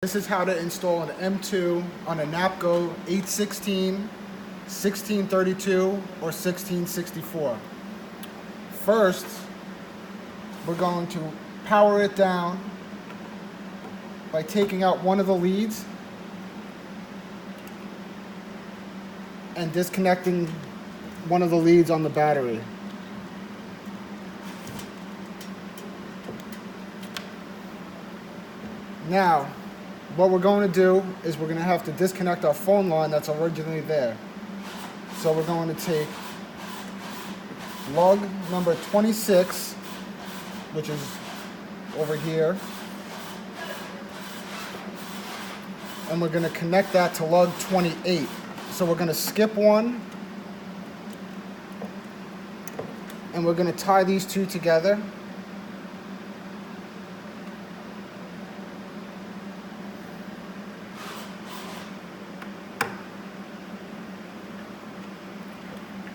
This is how to install an M2 on a NAPCO 816, 1632, or 1664. First, we're going to power it down by taking out one of the leads and disconnecting one of the leads on the battery. Now, what we're going to do is we're going to have to disconnect our phone line that's originally there. So we're going to take lug number 26, which is over here, and we're going to connect that to lug 28. So we're going to skip one, and we're going to tie these two together.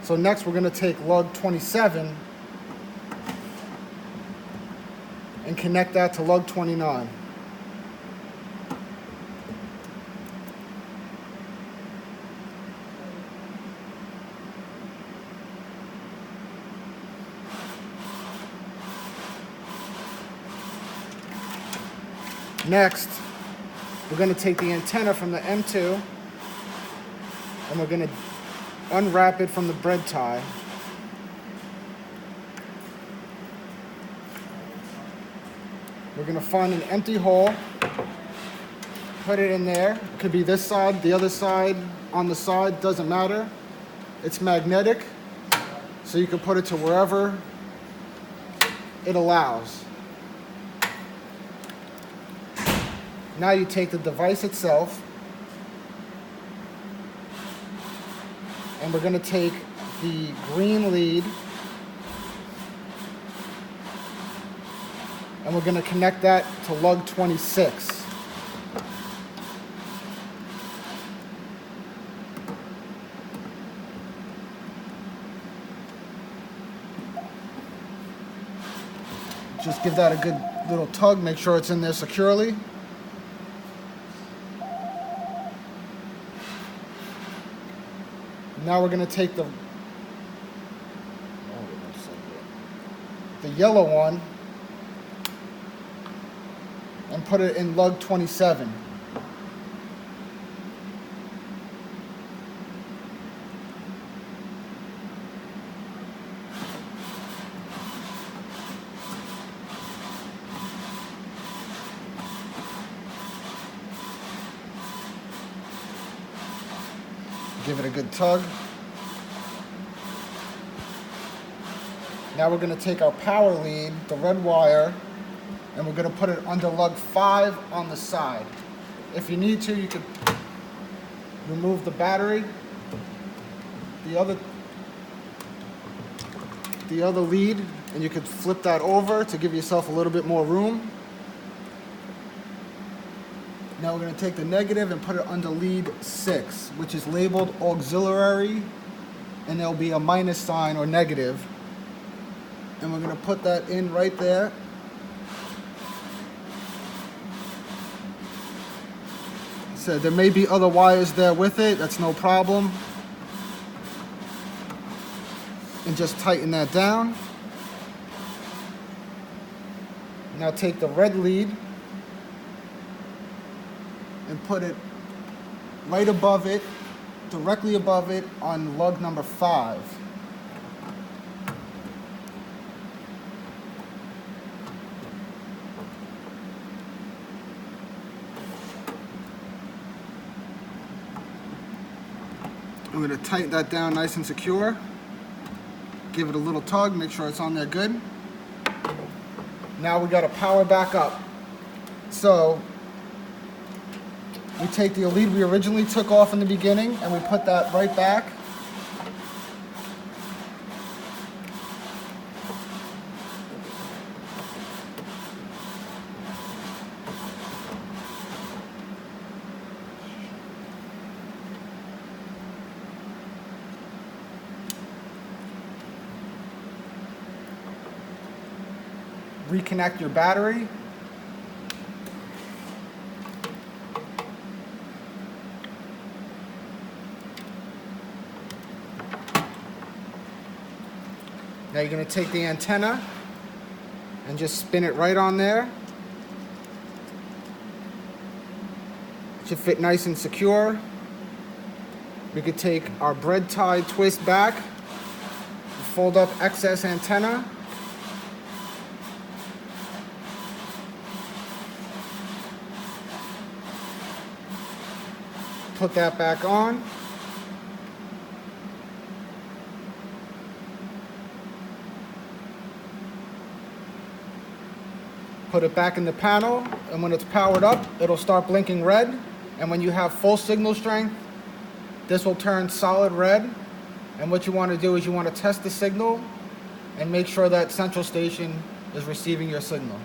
So next we're going to take lug 27 and connect that to lug 29. Next, we're going to take the antenna from the M2 and we're going to unwrap it from the bread tie. We're going to find an empty hole, put it in there. It could be this side, the other side, on the side, doesn't matter. It's magnetic, so you can put it to wherever it allows. Now you take the device itself, and we're going to take the green lead and we're going to connect that to lug 26. Just give that a good little tug, make sure it's in there securely. Now we're going to take the yellow one and put it in lug 27. Give it a good tug. Now we're going to take our power lead, the red wire, and we're going to put it under lug 5 on the side. If you need to, you could remove the battery, the other lead, and you could flip that over to give yourself a little bit more room. Now we're going to take the negative and put it under lead 6, which is labeled auxiliary, and there'll be a minus sign or negative. And we're going to put that in right there. So there may be other wires there with it, that's no problem. And just tighten that down. Now take the red lead and put it right above it, directly above it on lug number 5. I'm going to tighten that down nice and secure. Give it a little tug, make sure it's on there good. Now we got to power back up. So we take the lead we originally took off in the beginning and we put that right back. Reconnect your battery. Now you're going to take the antenna and just spin it right on there. It should fit nice and secure. We could take our bread tie twist back, fold up excess antenna, put that back on. Put it back in the panel, and when it's powered up, it'll start blinking red. And when you have full signal strength, this will turn solid red. And what you want to do is you want to test the signal and make sure that central station is receiving your signal.